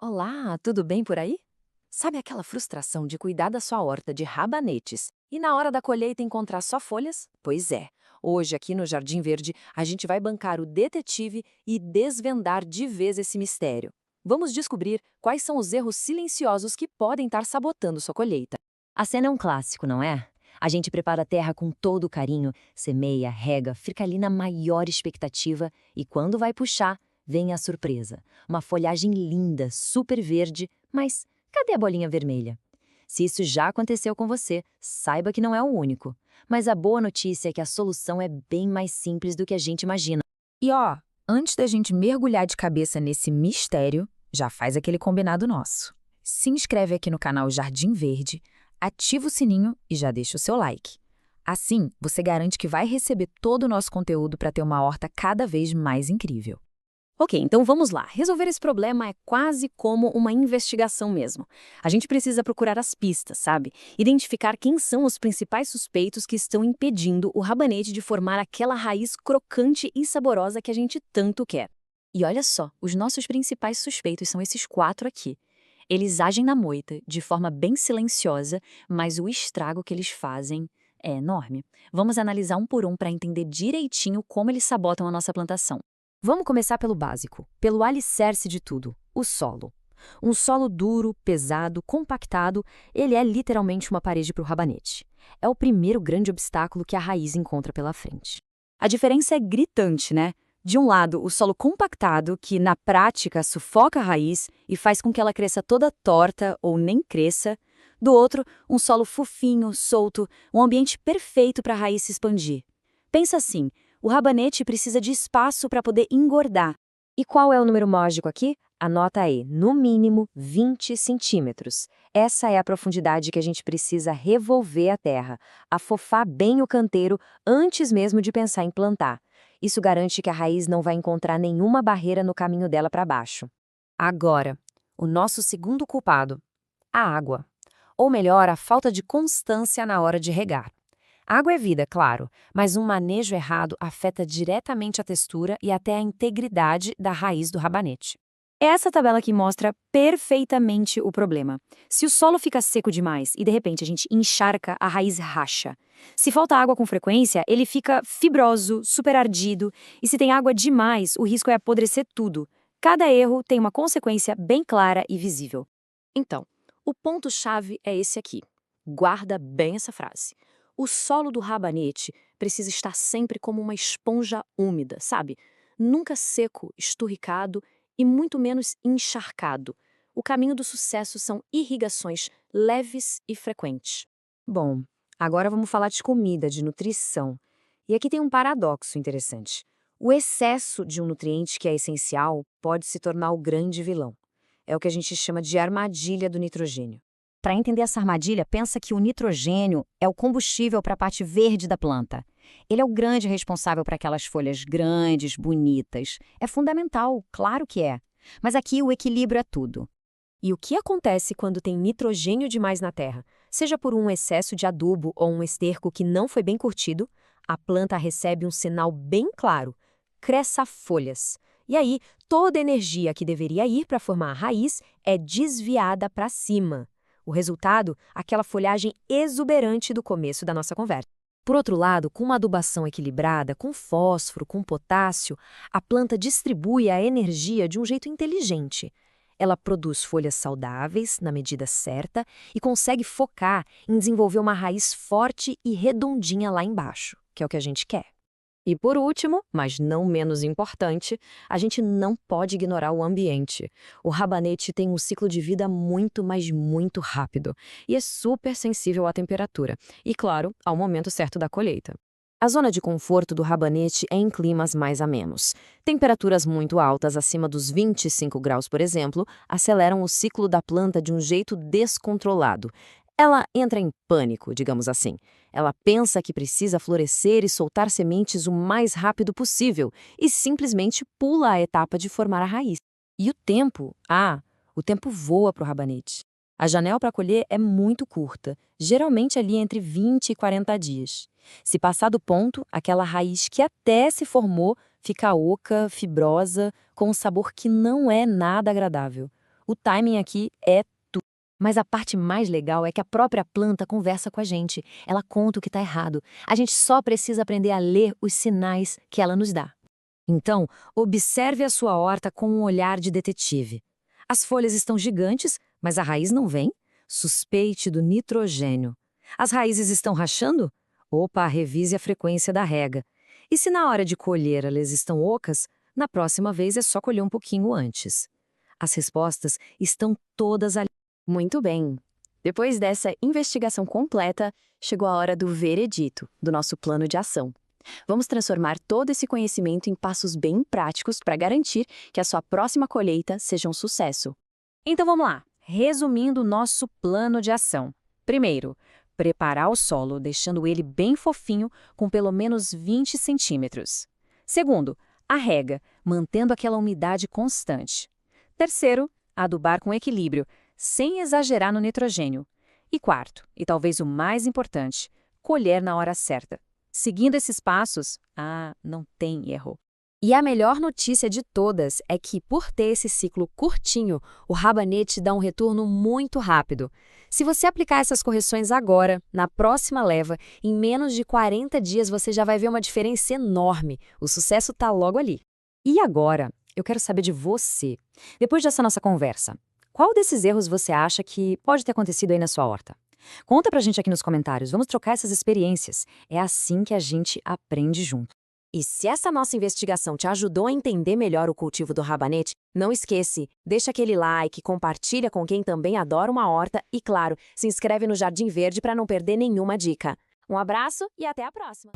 Olá, tudo bem por aí? Sabe aquela frustração de cuidar da sua horta de rabanetes e na hora da colheita encontrar só folhas? Pois é, hoje aqui no Jardim Verde a gente vai bancar o detetive e desvendar de vez esse mistério. Vamos descobrir quais são os erros silenciosos que podem estar sabotando sua colheita. A cena é um clássico, não é? A gente prepara a terra com todo o carinho, semeia, rega, fica ali na maior expectativa e quando vai puxar, vem a surpresa. Uma folhagem linda, super verde, mas cadê a bolinha vermelha? Se isso já aconteceu com você, saiba que não é o único. Mas a boa notícia é que a solução é bem mais simples do que a gente imagina. E ó, antes da gente mergulhar de cabeça nesse mistério, já faz aquele combinado nosso. Se inscreve aqui no canal Jardim Verde, ativa o sininho e já deixa o seu like. Assim, você garante que vai receber todo o nosso conteúdo para ter uma horta cada vez mais incrível. Ok, então vamos lá. Resolver esse problema é quase como uma investigação mesmo. A gente precisa procurar as pistas, sabe? Identificar quem são os principais suspeitos que estão impedindo o rabanete de formar aquela raiz crocante e saborosa que a gente tanto quer. E olha só, os nossos principais suspeitos são esses quatro aqui. Eles agem na moita, de forma bem silenciosa, mas o estrago que eles fazem é enorme. Vamos analisar um por um para entender direitinho como eles sabotam a nossa plantação. Vamos começar pelo básico, pelo alicerce de tudo, o solo. Um solo duro, pesado, compactado, ele é literalmente uma parede para o rabanete. É o primeiro grande obstáculo que a raiz encontra pela frente. A diferença é gritante, né? De um lado, o solo compactado, que na prática sufoca a raiz e faz com que ela cresça toda torta ou nem cresça. Do outro, um solo fofinho, solto, um ambiente perfeito para a raiz se expandir. Pensa assim, o rabanete precisa de espaço para poder engordar. E qual é o número mágico aqui? Anota aí, no mínimo 20 centímetros. Essa é a profundidade que a gente precisa revolver a terra, afofar bem o canteiro antes mesmo de pensar em plantar. Isso garante que a raiz não vai encontrar nenhuma barreira no caminho dela para baixo. Agora, o nosso segundo culpado, a água. Ou melhor, a falta de constância na hora de regar. Água é vida, claro, mas um manejo errado afeta diretamente a textura e até a integridade da raiz do rabanete. É essa tabela que mostra perfeitamente o problema. Se o solo fica seco demais e de repente a gente encharca, a raiz racha. Se falta água com frequência, ele fica fibroso, super ardido, e se tem água demais, o risco é apodrecer tudo. Cada erro tem uma consequência bem clara e visível. Então, o ponto-chave é esse aqui. Guarda bem essa frase. O solo do rabanete precisa estar sempre como uma esponja úmida, sabe? Nunca seco, esturricado e muito menos encharcado. O caminho do sucesso são irrigações leves e frequentes. Bom, agora vamos falar de comida, de nutrição. E aqui tem um paradoxo interessante. O excesso de um nutriente que é essencial pode se tornar o grande vilão. É o que a gente chama de armadilha do nitrogênio. Para entender essa armadilha, pensa que o nitrogênio é o combustível para a parte verde da planta. Ele é o grande responsável por aquelas folhas grandes, bonitas. É fundamental, claro que é. Mas aqui o equilíbrio é tudo. E o que acontece quando tem nitrogênio demais na terra? Seja por um excesso de adubo ou um esterco que não foi bem curtido, a planta recebe um sinal bem claro: cresça folhas. E aí, toda a energia que deveria ir para formar a raiz é desviada para cima. O resultado, aquela folhagem exuberante do começo da nossa conversa. Por outro lado, com uma adubação equilibrada, com fósforo, com potássio, a planta distribui a energia de um jeito inteligente. Ela produz folhas saudáveis, na medida certa, e consegue focar em desenvolver uma raiz forte e redondinha lá embaixo, que é o que a gente quer. E por último, mas não menos importante, a gente não pode ignorar o ambiente. O rabanete tem um ciclo de vida muito, mas muito rápido e é super sensível à temperatura e, claro, ao momento certo da colheita. A zona de conforto do rabanete é em climas mais amenos. Temperaturas muito altas, acima dos 25 graus, por exemplo, aceleram o ciclo da planta de um jeito descontrolado. Ela entra em pânico, digamos assim. Ela pensa que precisa florescer e soltar sementes o mais rápido possível e simplesmente pula a etapa de formar a raiz. E o tempo? O tempo voa para o rabanete. A janela para colher é muito curta, geralmente ali entre 20 e 40 dias. Se passar do ponto, aquela raiz que até se formou fica oca, fibrosa, com um sabor que não é nada agradável. O timing aqui é tudo. Mas a parte mais legal é que a própria planta conversa com a gente. Ela conta o que está errado. A gente só precisa aprender a ler os sinais que ela nos dá. Então, observe a sua horta com um olhar de detetive. As folhas estão gigantes, mas a raiz não vem? Suspeite do nitrogênio. As raízes estão rachando? Opa, revise a frequência da rega. E se na hora de colher elas estão ocas, na próxima vez é só colher um pouquinho antes. As respostas estão todas ali. Muito bem. Depois dessa investigação completa, chegou a hora do veredito, do nosso plano de ação. Vamos transformar todo esse conhecimento em passos bem práticos para garantir que a sua próxima colheita seja um sucesso. Então vamos lá. Resumindo o nosso plano de ação. Primeiro, preparar o solo, deixando ele bem fofinho, com pelo menos 20 centímetros. Segundo, a rega, mantendo aquela umidade constante. Terceiro, adubar com equilíbrio, sem exagerar no nitrogênio. E quarto, e talvez o mais importante, colher na hora certa. Seguindo esses passos, não tem erro. E a melhor notícia de todas é que, por ter esse ciclo curtinho, o rabanete dá um retorno muito rápido. Se você aplicar essas correções agora, na próxima leva, em menos de 40 dias você já vai ver uma diferença enorme. O sucesso está logo ali. E agora, eu quero saber de você. Depois dessa nossa conversa, qual desses erros você acha que pode ter acontecido aí na sua horta? Conta pra gente aqui nos comentários, vamos trocar essas experiências. É assim que a gente aprende junto. E se essa nossa investigação te ajudou a entender melhor o cultivo do rabanete, não esquece, deixa aquele like, compartilha com quem também adora uma horta e, claro, se inscreve no Jardim Verde para não perder nenhuma dica. Um abraço e até a próxima!